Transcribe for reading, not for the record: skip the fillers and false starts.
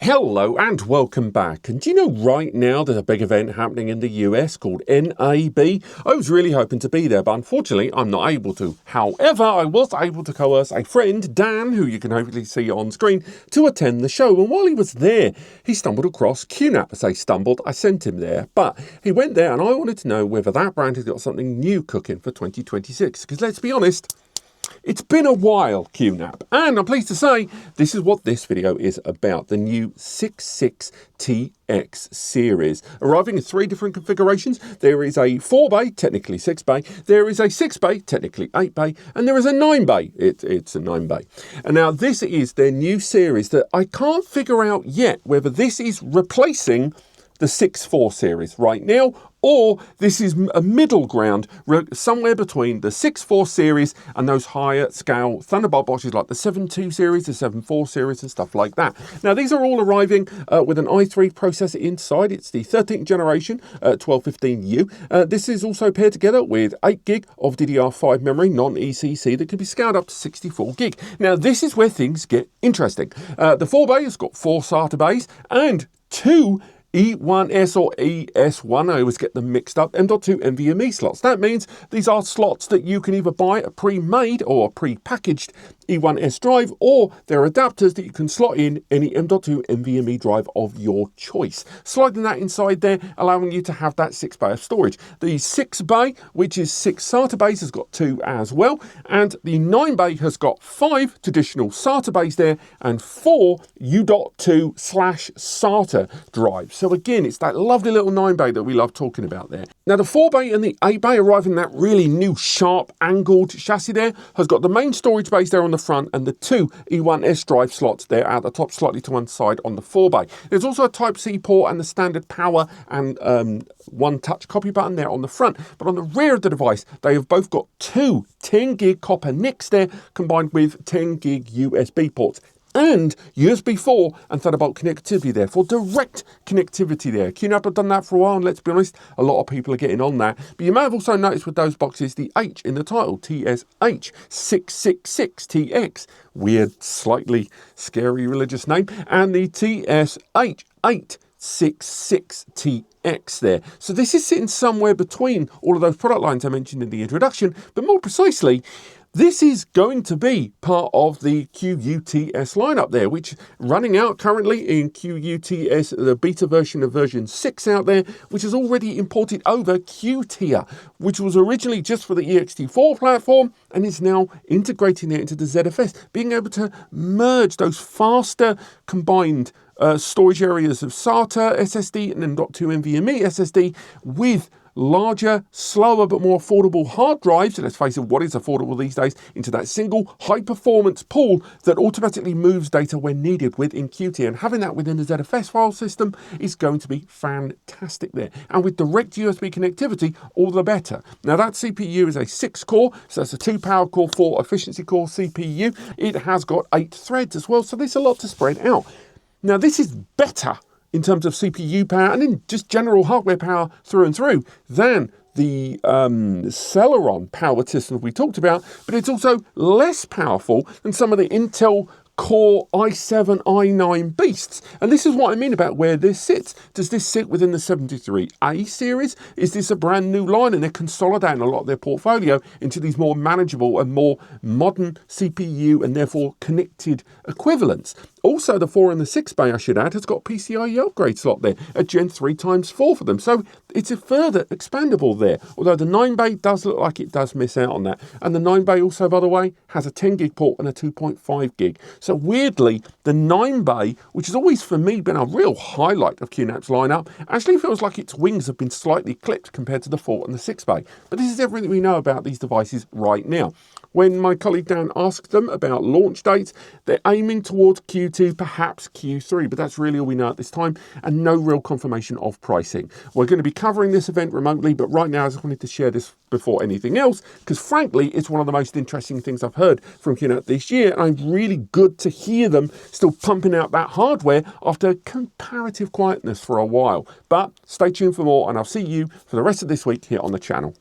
Hello and welcome back. And do you know right now there's a big event happening in the US called NAB? I was really hoping to be there, but unfortunately I'm not able to. However, I was able to coerce a friend, Dan, who you can hopefully see on screen, to attend the show. And while he was there, he stumbled across QNAP. I say stumbled, I sent him there. But he went there and I wanted to know whether that brand has got something new cooking for 2026. Because let's be honest, it's been a while, QNAP, and I'm pleased to say this is what this video is about, the new 66TX series, arriving in 3 different configurations. There is a 4-bay, technically 6-bay, there is a 6-bay, technically 8-bay, and there is a 9-bay, it's a 9-bay. And now this is their new series that I can't figure out yet whether this is replacing the 6.4 series right now, or this is a middle ground somewhere between the 6.4 series and those higher scale Thunderbolt boxes like the 7.2 series, the 7.4 series and stuff like that. Now these are all arriving with an i3 processor inside. It's the 13th generation 1215U. This is also paired together with 8 gig of DDR5 memory, non-ECC, that can be scaled up to 64 gig. Now this is where things get interesting. The 4-bay has got 4 SATA bays and 2 E1S or ES1, I always get them mixed up, M.2 NVMe slots. That means these are slots that you can either buy a pre-made or a pre-packaged E1S drive, or they're adapters that you can slot in any M.2 NVMe drive of your choice. Sliding that inside there, allowing you to have that 6-bay of storage. The 6-bay, which is 6 SATA bays, has got 2 as well, and the 9-bay has got 5 traditional SATA bays there and 4 U.2/SATA drives. So again, it's that lovely little 9-bay that we love talking about there. Now the 4-bay and the 8-bay arrive in that really new sharp angled chassis there, has got the main storage bays there on the front and the 2 E1S drive slots there at the top, slightly to one side on the 4-bay. There's also a Type-C port and the standard power and one touch copy button there on the front. But on the rear of the device, they have both got 2 10 gig copper NICs there, combined with 10 gig USB ports. And USB 4 and Thunderbolt connectivity there for direct connectivity there. QNAP have done that for a while, and let's be honest, a lot of people are getting on that. But you may have also noticed with those boxes the H in the title, TS-h666TX, weird, slightly scary religious name, and the TS-h866TX there. So this is sitting somewhere between all of those product lines I mentioned in the introduction, but more precisely, this is going to be part of the QUTS lineup there, which running out currently in QUTS, the beta version of version 6 out there, which has already imported over QTIA, which was originally just for the ext4 platform and is now integrating it into the ZFS, being able to merge those faster combined storage areas of SATA SSD and M.2 NVMe SSD with larger, slower, but more affordable hard drives, and let's face it, what is affordable these days, into that single high-performance pool that automatically moves data when needed within Qt. And having that within the ZFS file system is going to be fantastic there. And with direct USB connectivity, all the better. Now, that CPU is a 6-core, so that's a 2 power core, 4 efficiency core CPU. It has got 8 threads as well, so there's a lot to spread out. Now, this is better in terms of CPU power and in just general hardware power through and through than the Celeron powered systems we talked about, but it's also less powerful than some of the Intel Core i7, i9 beasts. And this is what I mean about where this sits. Does this sit within the 73A series? Is this a brand new line and they're consolidating a lot of their portfolio into these more manageable and more modern CPU and therefore connected equivalents? Also, the 4 and the 6-bay, I should add, has got PCIe upgrade slot there, a Gen 3x4 for them. So it's a further expandable there. Although the 9-bay does look like it does miss out on that. And the 9-bay also, by the way, has a 10 gig port and a 2.5 gig. So weirdly, the 9-bay, which has always for me been a real highlight of QNAP's lineup, actually feels like its wings have been slightly clipped compared to the 4 and the 6-bay. But this is everything we know about these devices right now. When my colleague Dan asked them about launch dates, they're aiming towards Q2, perhaps Q3, but that's really all we know at this time, and no real confirmation of pricing. We're going to be covering this event remotely, but right now I just wanted to share this before anything else, because frankly, it's one of the most interesting things I've heard from QNAP this year, and I'm really good to hear them still pumping out that hardware after comparative quietness for a while. But stay tuned for more, and I'll see you for the rest of this week here on the channel.